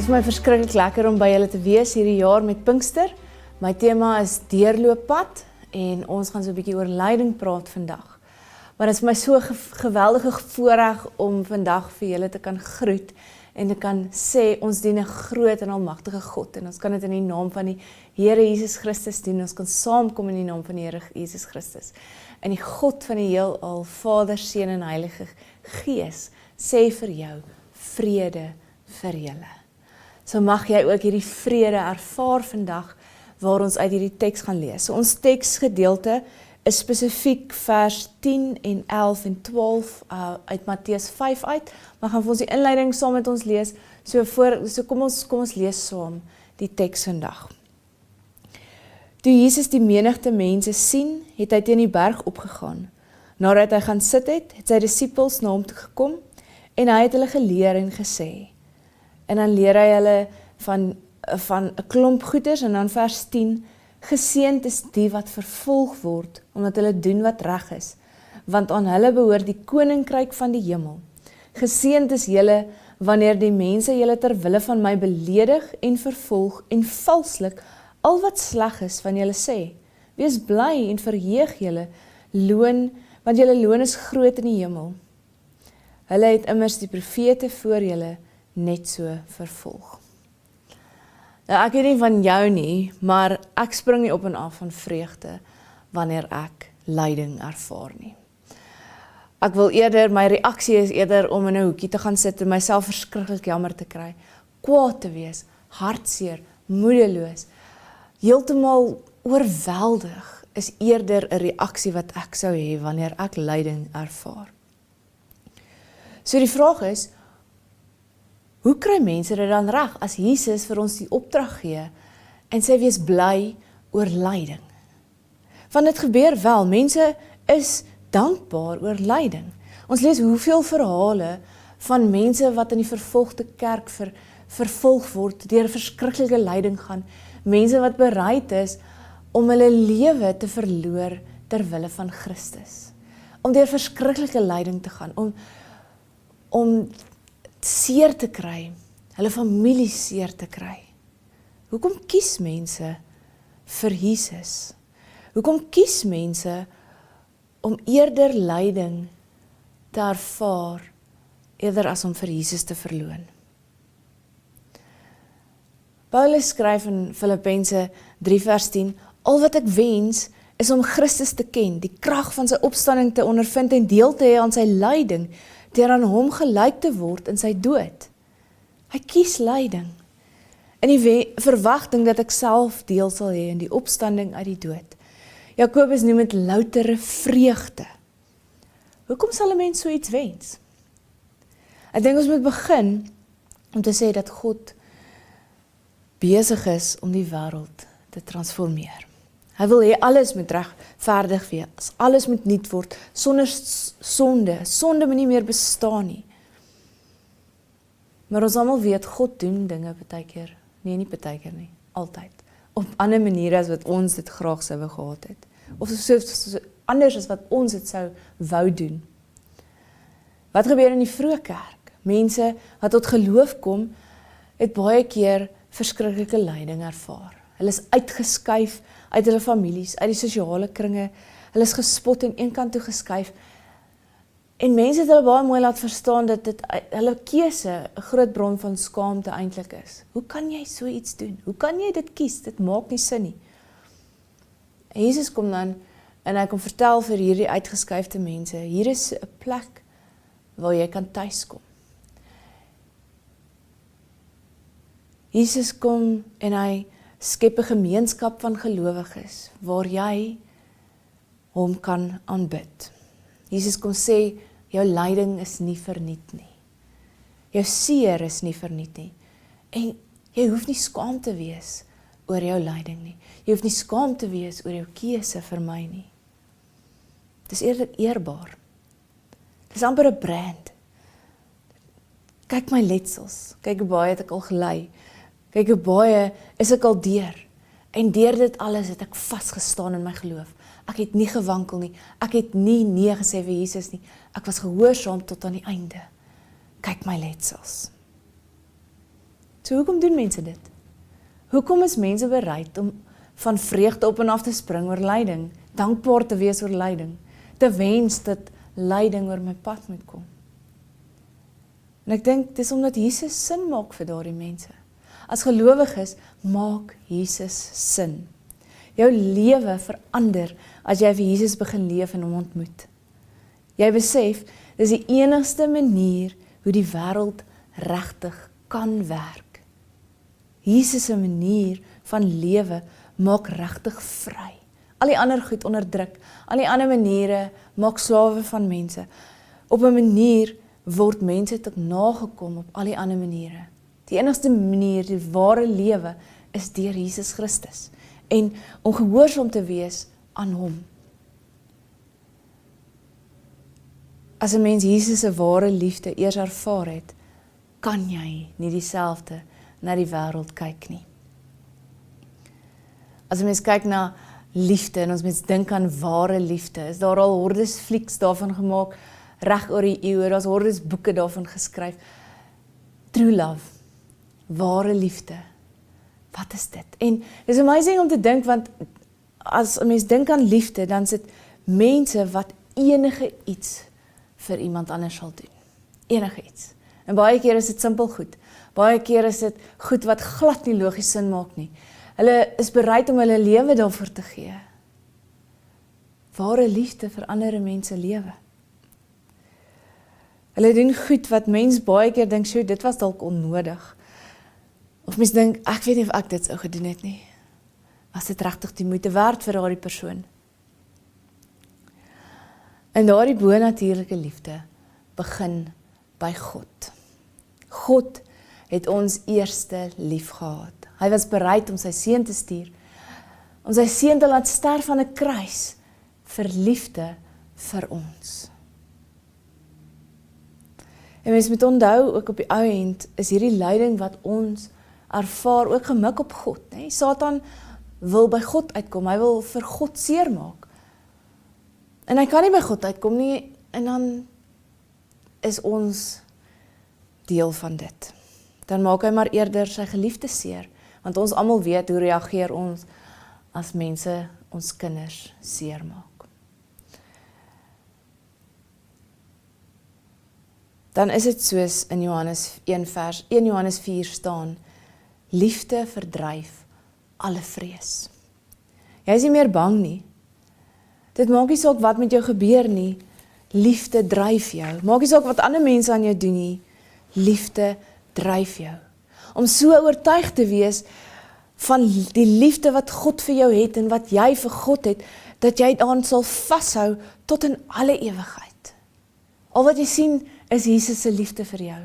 Dit is my verskriklik lekker om by julle te wees hierdie jaar met Pinkster. My tema is deurlooppad en ons gaan so 'n bietjie oor lyding praat vandag. Maar dit is my so geweldige voorreg om vandag vir julle te kan groet en te kan sê ons dien 'n groot en almagtige God en ons kan dit in die naam van die Here Jesus Christus doen. Ons kan saamkom in die naam van die Here Jesus Christus. En die God van die heelal, Vader, Seun en Heilige Gees sê vir jou vrede vir julle. So mag jy ook hierdie vrede ervaar vandag waar ons uit hierdie teks gaan lees. So ons teksgedeelte is spesifiek vers 10 en 11 en 12 uit Matteus 5 uit. Maar gaan vir ons die inleiding saam met ons lees. So kom ons lees saam die teks vandag. Toe Jesus die menigte mense sien, het hy teen die berg opgegaan. Nadat hy gaan sit het, het sy disippels na hom toe gekom en hy het hulle geleer en gesê. En dan leer hy hulle van 'n klomp goeders en dan vers 10, geseënd is die wat vervolg word, omdat hulle doen wat reg is, want aan hulle behoort die koninkryk van die hemel. Geseënd is julle, wanneer die mense julle ter wille van my beledig en vervolg en valslik al wat sleg is van julle sê. Wees bly en verheug julle loon, want julle loon is groot in die hemel. Hulle het immers die profete voor julle net so vervolg. Nou, ek weet nie van jou nie, maar ek spring nie op en af van vreugde wanneer ek lyding ervaar nie. Ek wil my reaksie is eerder om in 'n hoekie te gaan sit en myself verskriklik jammer te kry, kwaad te wees, hartseer, moedeloos, heeltemal oorweldig is eerder 'n reaksie wat ek sou hê wanneer ek lyding ervaar. So die vraag is, hoe kry mense dit dan reg as Jesus vir ons die opdrag gee en sê wees bly oor lyding? Want dit gebeur wel, mense is dankbaar oor lyding. Ons lees hoeveel verhale van mense wat in die vervolgde kerk vervolg word, deur verskriklike lyding gaan, mense wat bereid is om hulle lewe te verloor ter wille van Christus. Om deur verskriklike lyding te gaan, om seer te kry, hulle familie seer te kry. Hoekom kies mense vir Jesus? Hoekom kies mense om eerder lyding te ervaar, eerder as om vir Jesus te verloon? Paulus skryf in Filippense 3 vers 10, al wat ek wens is om Christus te ken, die krag van sy opstanding te ondervind en deel te hê aan sy lyding, deur aan hom gelyk te word in sy dood. Hy kies lyding, in die verwagting dat ek self deel sal hê in die opstanding uit die dood. Jakobus noem dit loutere vreugde. Hoekom sal 'n mens so iets wens? Ek dink ons moet begin om te sê dat God besig is om die wêreld te transformeer. Hy wil hê alles moet regverdig wees, alles moet nuut word, sonder sonde. Sonde moet nie meer bestaan nie. Maar ons almal weet, God doen dinge partykeer, nie partykeer nie, altyd, op ander maniere as wat ons dit graag sou wou gehad het, of so anders as wat ons dit sou wou doen. Wat gebeur in die vroeë kerk? Mense wat tot geloof kom, het baie keer verskriklike lyding ervaar. Hulle is uitgeskuif uit hulle families, uit die sosiale kringe, hulle is gespot en een kant toe geskuif. En mense het hulle baie mooi laat verstaan dat dit hulle keuse 'n groot bron van skaamte eintlik is. Hoe kan jy so iets doen? Hoe kan jy dit kies? Dit maak nie sin nie. En Jesus kom dan en hy kom vertel vir hierdie uitgeskuifde mense, hier is 'n plek waar jy kan tuiskom. Jesus kom en hy skep 'n gemeenskap van gelowiges, waar jy hom kan aanbid. Jesus kom sê, jou lyding is nie verniet nie. Jou seer is nie verniet nie. En jy hoef nie skaam te wees oor jou lyding nie. Jy hoef nie skaam te wees oor jou keuse vir my nie. Dit is eerder eerbaar. Dit is amper 'n brand. Kyk my letsels, kyk hoe baie het ek al gelei. Kyk hoe baie is ek al deur. En deur dit alles het ek vasgestaan in my geloof. Ek het nie gewankel nie. Ek het nie nee gesê vir Jesus nie. Ek was gehoorsaam tot aan die einde. Kyk my letsels. So hoekom doen mense dit? Hoekom is mense bereid om van vreugde op en af te spring oor lyding, dankbaar te wees oor lyding, te wens dat lyding oor my pad moet kom? En ek dink, dis omdat Jesus sin maak vir daardie mense. As gelowiges, maak Jesus sin. Jou lewe verander as jy vir Jesus begin leef en hom ontmoet. Jy besef, dis die enigste manier hoe die wêreld regtig kan werk. Jesus se manier van lewe maak regtig vry. Al die ander goed onderdruk, al die ander maniere maak slawe van mense. Op 'n manier word mense tot nagekom op al die ander maniere. Die enigste manier, die ware lewe, is deur Jesus Christus. En om gehoorsaam te wees aan hom. As 'n mens Jesus se ware liefde eers ervaar het, kan jy nie dieselfde na die wêreld kyk nie. As 'n mens kyk na liefde en ons mens dink aan ware liefde, is daar al hordes flieks daarvan gemaak, reg oor die eeue, daar's hordes boeke daarvan geskryf. True love, ware liefde, wat is dit? En dis amazing om te dink, want as 'n mens dink aan liefde, dan is dit mense wat enige iets vir iemand anders sal doen. Enige iets. En baie keer is dit simpel goed. Baie keer is dit goed wat glad nie logies sin maak nie. Hulle is bereid om hulle lewe daarvoor te gee. Ware liefde verander 'n mens se lewe. Hulle doen goed wat mens baie keer dink, "Sjoe, dit was dalk onnodig." Of mens dink, "Ek weet nie of ek dit sou gedoen het nie." Was dit regtig die moeite werd vir daardie persoon? En daardie bonatuurlike liefde begin by God. God het ons eerste lief gehad. Hy was bereid om sy seun te stuur, om sy seun te laat sterf aan 'n kruis vir liefde vir ons. En mens moet onthou, ook op die ou end, is hierdie lyding wat ons ervaar ook gemik op God. Nee? Satan wil by God uitkom, hy wil vir God seermaak. En hy kan nie by God uitkom nie, en dan is ons deel van dit. Dan maak hy maar eerder sy geliefde seer, want ons almal weet hoe reageer ons as mense ons kinders seermaak. Dan is dit soos in Johannes 1 Johannes 4 staan, liefde verdryf alle vrees. Jy is nie meer bang nie. Dit maak nie saak wat met jou gebeur nie, liefde dryf jou. Maak nie saak wat ander mense aan jou doen nie, liefde dryf jou. Om so oortuig te wees van die liefde wat God vir jou het en wat jy vir God het, dat jy daaraan sal vashou tot in alle ewigheid. Al wat jy sien is Jesus se liefde vir jou.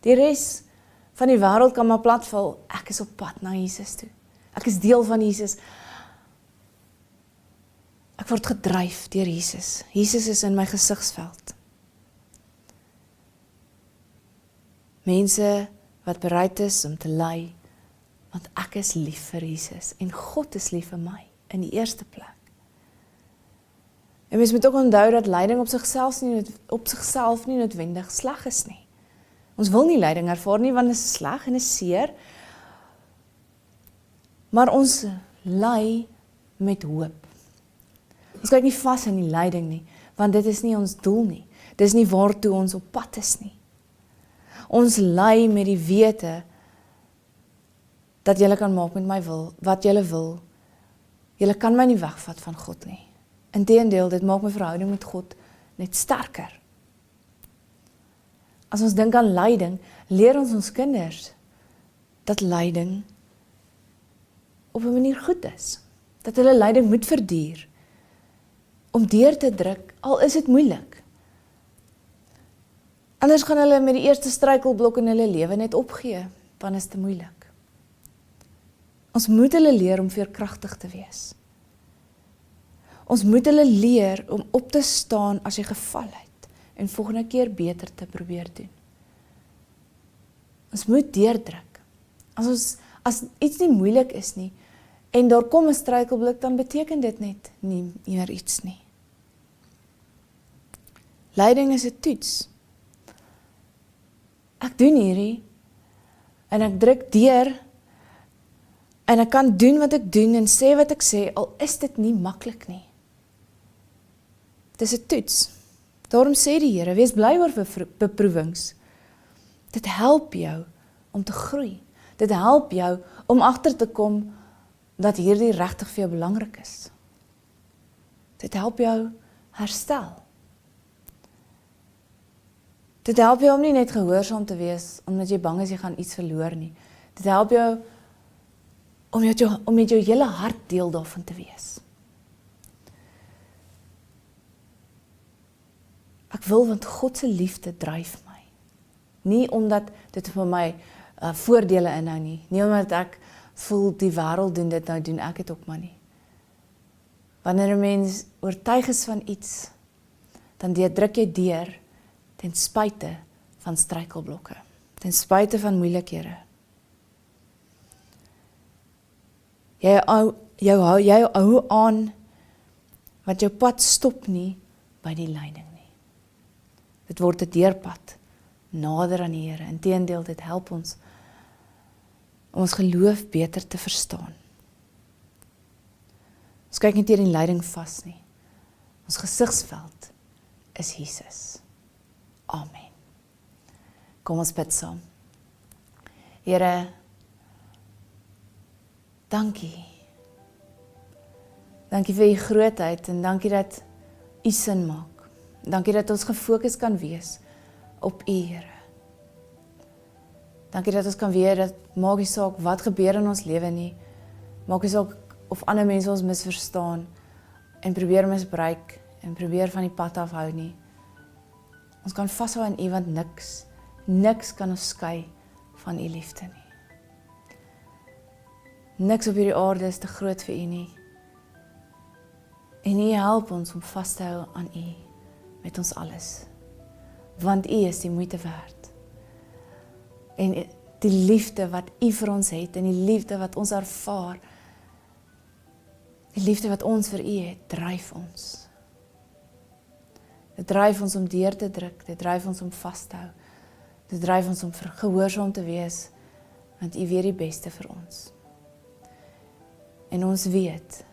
Die res van die wêreld kan maar platval, ek is op pad na Jesus toe. Ek is deel van Jesus. Ek word gedryf deur Jesus. Jesus is in my gesigsveld. Mense wat bereid is om te ly, want ek is lief vir Jesus en God is lief vir my in die eerste plek. En mens moet ook onthou dat lyding op sigself nie noodwendig sleg is nie. Ons wil nie lyding ervaar nie, want dit is sleg en is seer. Maar ons ly met hoop. Ons kyk nie vas in die lyding nie, want dit is nie ons doel nie. Dit is nie waartoe ons op pad is nie. Ons ly met die wete dat julle kan maak met my wil, wat julle wil. Julle kan my nie wegvat van God nie. Inteendeel, dit maak my verhouding met God net sterker. As ons dink aan lyding, leer ons kinders dat lyding op 'n manier goed is. Dat hulle lyding moet verduur. Om deur te druk, al is dit moeilik. Anders gaan hulle met die eerste struikelblok in hulle lewe net opgee, want is te moeilik. Ons moet hulle leer om veerkragtig te wees. Ons moet hulle leer om op te staan as jy geval het en volgende keer beter te probeer doen. Ons moet deurdruk. As iets nie moeilik is nie en daar kom 'n struikelblok, dan beteken dit net nie meer iets nie. Lyding is 'n toets. Ek doen hierdie, En ek druk deur, en ek kan doen wat ek doen, en sê wat ek sê, al is dit nie maklik nie. Dit is 'n toets. Daarom sê die Here, wees bly oor beproewings. Dit help jou om te groei. Dit help jou om agter te kom dat hierdie regtig vir jou belangrik is. Dit help jou herstel. Dit help jou om nie net gehoorsaam te wees, omdat jy bang is jy gaan iets verloor nie. Dit help jou om met jou hele hart deel daarvan te wees. Ek wil, want God se liefde dryf my. Nie omdat dit vir my voordele inhou nie. Nie omdat ek voel die wêreld doen dit, nou doen ek dit ook maar nie. Wanneer 'n mens oortuig is van iets, dan druk jy deur ten spyte van struikelblokke, ten spyte van moeilikhede. Jy hou aan wat jou pad stop nie by die lyding nie. Dit word 'n deurpad nader aan die Here. Inteendeel, dit help ons om ons geloof beter te verstaan. Ons kyk nie teen die lyding vas nie. Ons gesigsveld is Jesus. Amen. Kom ons bid saam. Here, dankie. Dankie vir u grootheid en dankie dat u sin maak. Dankie dat ons gefokus kan wees op u, Here. Dankie dat ons kan weet dat maak nie saak wat gebeur in ons lewe nie. Maak nie saak of ander mense ons misverstaan en probeer misbruik en probeer van die pad afhou nie. Ons kan vashou aan u, want niks kan ons skei van u liefde nie. Niks op hierdie aarde is te groot vir u nie. En u help ons om vas te hou aan u met ons alles. Want u is die moeite werd. En die liefde wat u vir ons het en die liefde wat ons ervaar, die liefde wat ons vir u het, dryf ons. Dit dryf ons om deur te druk, dit dryf ons om vas te hou. Dit dryf ons om gehoorsaam te wees, want u weet die beste vir ons. En ons weet,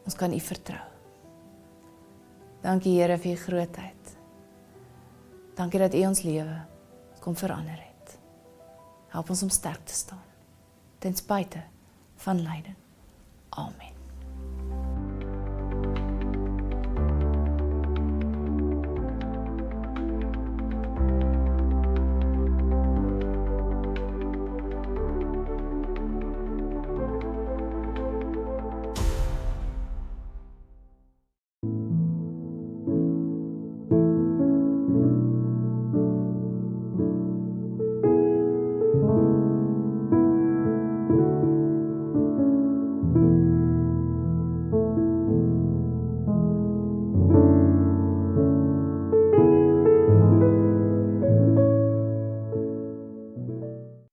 ons kan u vertrou. Dankie Here vir u grootheid. Dankie dat u ons lewe kom verander het. Help ons om sterk te staan, ten spyte van lyding. Amen.